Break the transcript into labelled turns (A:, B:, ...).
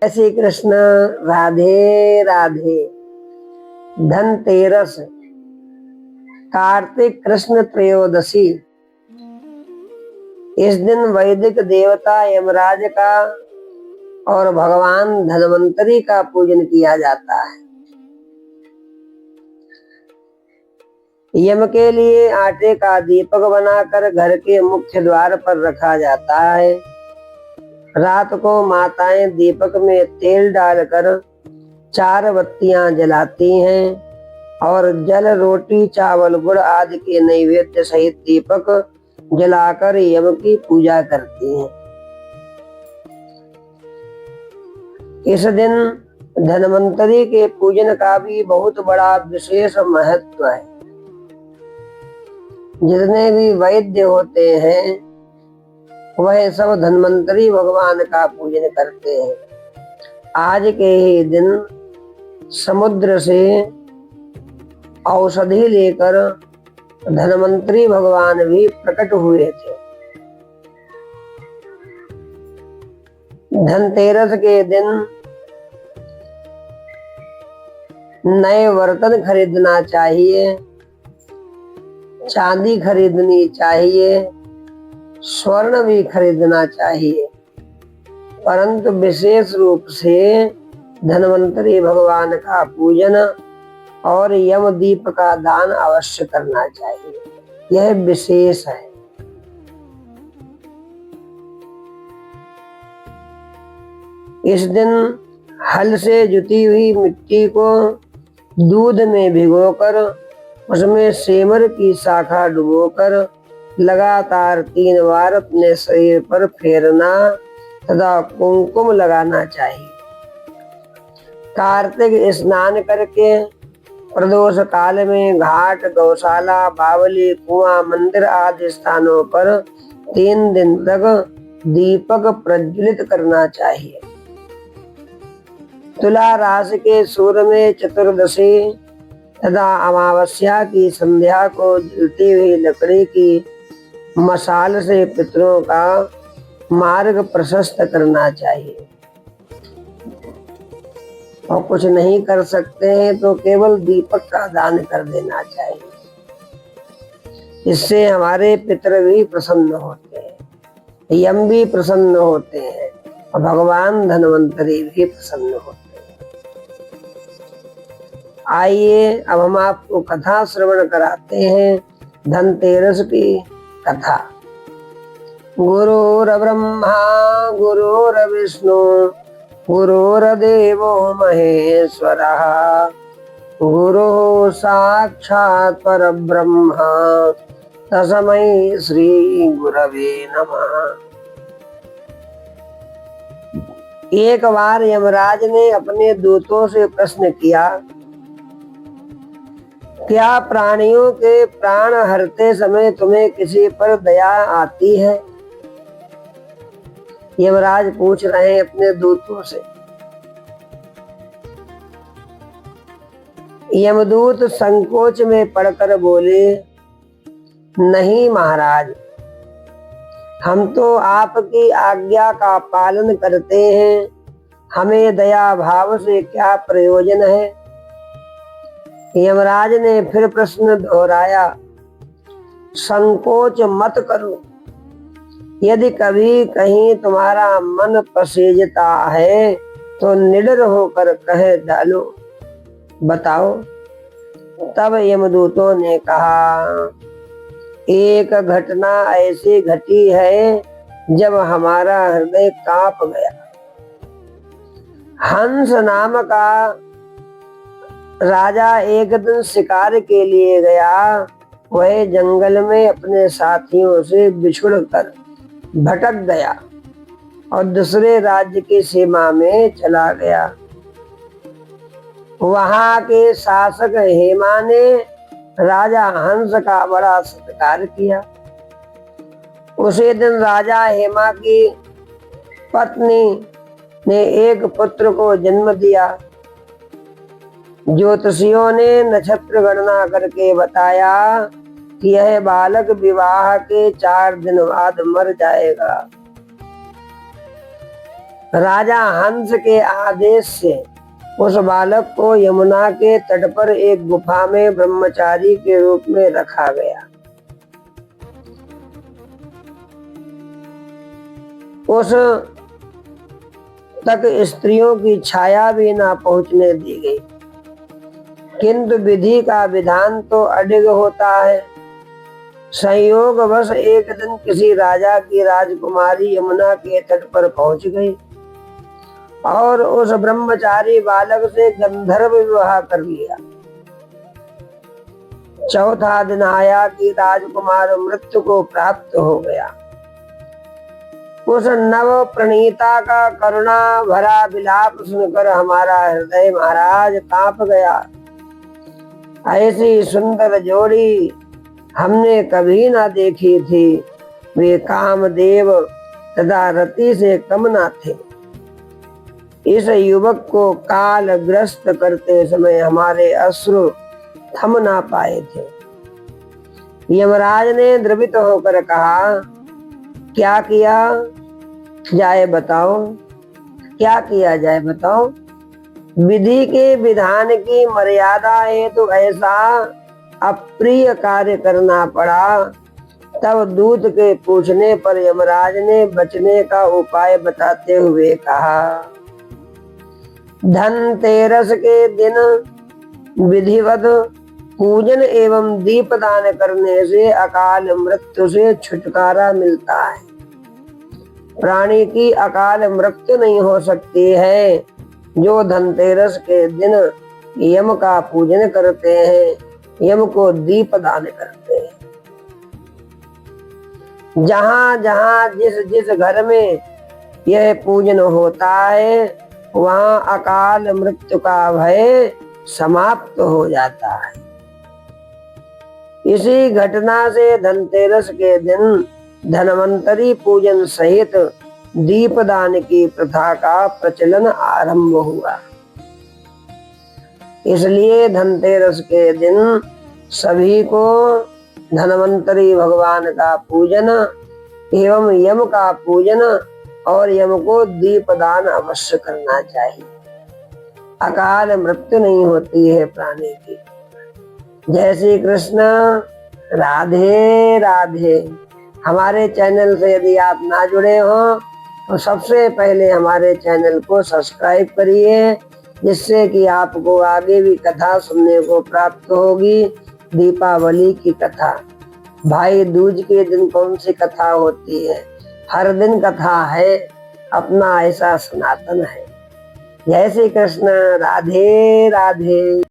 A: श्री कृष्ण। राधे राधे। धनतेरस, कार्तिक कृष्ण त्रयोदशी। इस दिन वैदिक देवता यमराज का और भगवान धन्वंतरी का पूजन किया जाता है। यम के लिए आटे का दीपक बनाकर घर के मुख्य द्वार पर रखा जाता है। रात को माताएं दीपक में तेल डालकर 4 बत्तियां जलाती हैं और जल, रोटी, चावल, गुड़ आदि के नैवेद्य सहित दीपक जलाकर यम की पूजा करती हैं। इस दिन धन्वंतरी के पूजन का भी बहुत बड़ा विशेष महत्व है। जितने भी वैद्य होते हैं वह सब धन्वंतरी भगवान का पूजन करते हैं। आज के ही दिन समुद्र से औषधि लेकर धन्वंतरी भगवान भी प्रकट हुए थे। धनतेरस के दिन नए बर्तन खरीदना चाहिए, चांदी खरीदनी चाहिए, स्वर्ण भी खरीदना चाहिए, परंतु विशेष रूप से धन्वंतरी भगवान का पूजन और यम दीप का दान अवश्य करना चाहिए। यह विशेष है। इस दिन हल से जुती हुई मिट्टी को दूध में भिगोकर उसमें सेमर की शाखा डुबोकर लगातार 3 बार अपने शरीर पर फेरना तथा कुमकुम लगाना चाहिए। कार्तिक स्नान करके प्रदोष काल में घाट, गौशाला, बावली, कुआं, मंदिर आदि स्थानों पर 3 दिन तक दीपक प्रज्वलित करना चाहिए। तुला राशि के सूर्य में चतुर्दशी तथा अमावस्या की संध्या को जलती हुई लकड़ी की मशाल से पितरों का मार्ग प्रशस्त करना चाहिए। और कुछ नहीं कर सकते हैं तो केवल दीपक का दान कर देना चाहिए। इससे हमारे पितर भी प्रसन्न होते हैं, यम भी प्रसन्न होते हैं और भगवान धन्वंतरी भी प्रसन्न होते हैं। आइए अब हम आपको कथा श्रवण कराते हैं, धनतेरस की कथा। गुरुर्ब्रह्मा गुरुर्विष्णु गुरुर्देवो महेश्वरः गुरुः साक्षात् परब्रह्म तस्मै श्री गुरवे नमः। एक बार यमराज ने अपने दूतों से प्रश्न किया, क्या प्राणियों के प्राण हरते समय तुम्हें किसी पर दया आती है? यमराज पूछ रहे हैं अपने दूतों से। यमदूत संकोच में पड़कर बोले, नहीं महाराज, हम तो आपकी आज्ञा का पालन करते हैं, हमें दया भाव से क्या प्रयोजन है? यमराज ने फिर प्रश्न दोहराया, संकोच मत करो, यदि कभी कहीं तुम्हारा मन पसेजता है तो निडर होकर कह डालो, बताओ। तब यमदूतों ने कहा, एक घटना ऐसी घटी है जब हमारा हृदय कांप गया। हंस नाम का राजा एक दिन शिकार के लिए गया। वह जंगल में अपने साथियों से बिछुड़कर भटक गया और दूसरे राज्य की सीमा में चला गया। वहां के शासक हेमा ने राजा हंस का बड़ा सत्कार किया। उसी दिन राजा हेमा की पत्नी ने एक पुत्र को जन्म दिया। ज्योतिषियों ने नक्षत्र गणना करके बताया कि यह बालक विवाह के 4 दिन बाद मर जाएगा। राजा हंस के आदेश से उस बालक को यमुना के तट पर एक गुफा में ब्रह्मचारी के रूप में रखा गया। उस तक स्त्रियों की छाया भी ना पहुंचने दी गई, किंतु विधि का विधान तो अडिग होता है। संयोगवश एक दिन किसी राजा की राजकुमारी यमुना के तट पर पहुंच गई और उस ब्रह्मचारी बालक से गंधर्व विवाह कर लिया। चौथा दिन आया कि राजकुमार मृत्यु को प्राप्त हो गया। उस नव प्रणीता का करुणा भरा विलाप सुनकर हमारा हृदय महाराज कांप गया। ऐसी सुंदर जोड़ी हमने कभी ना देखी थी। वे कामदेव तथा रति से कम ना थे। इस युवक को कालग्रस्त करते समय हमारे अश्रु थम ना पाए थे। यमराज ने द्रवित होकर कहा, क्या किया जाए बताओ, क्या किया जाए बताओ। विधि के विधान की मर्यादा है तो ऐसा अप्रिय कार्य करना पड़ा। तब दूत के पूछने पर यमराज ने बचने का उपाय बताते हुए कहा, धनतेरस के दिन विधिवत पूजन एवं दीपदान करने से अकाल मृत्यु से छुटकारा मिलता है। प्राणी की अकाल मृत्यु नहीं हो सकती है जो धनतेरस के दिन यम का पूजन करते हैं, यम को दीपदान करते हैं। जहां जहां जिस जिस घर में यह पूजन होता है वहां अकाल मृत्यु का भय समाप्त हो जाता है। इसी घटना से धनतेरस के दिन धनवंतरी पूजन सहित दीपदान की प्रथा का प्रचलन आरंभ हुआ। इसलिए धनतेरस के दिन सभी को धनवंतरी भगवान का पूजन एवं यम का पूजन और यम को दीपदान अवश्य करना चाहिए। अकाल मृत्यु नहीं होती है प्राणी की। जय श्री कृष्ण। राधे राधे। हमारे चैनल से यदि आप ना जुड़े हो तो सबसे पहले हमारे चैनल को सब्सक्राइब करिए, जिससे कि आपको आगे भी कथा सुनने को प्राप्त होगी। दीपावली की कथा, भाई दूज के दिन कौन सी कथा होती है? हर दिन कथा है, अपना ऐसा सनातन है। जय श्री कृष्ण। राधे राधे।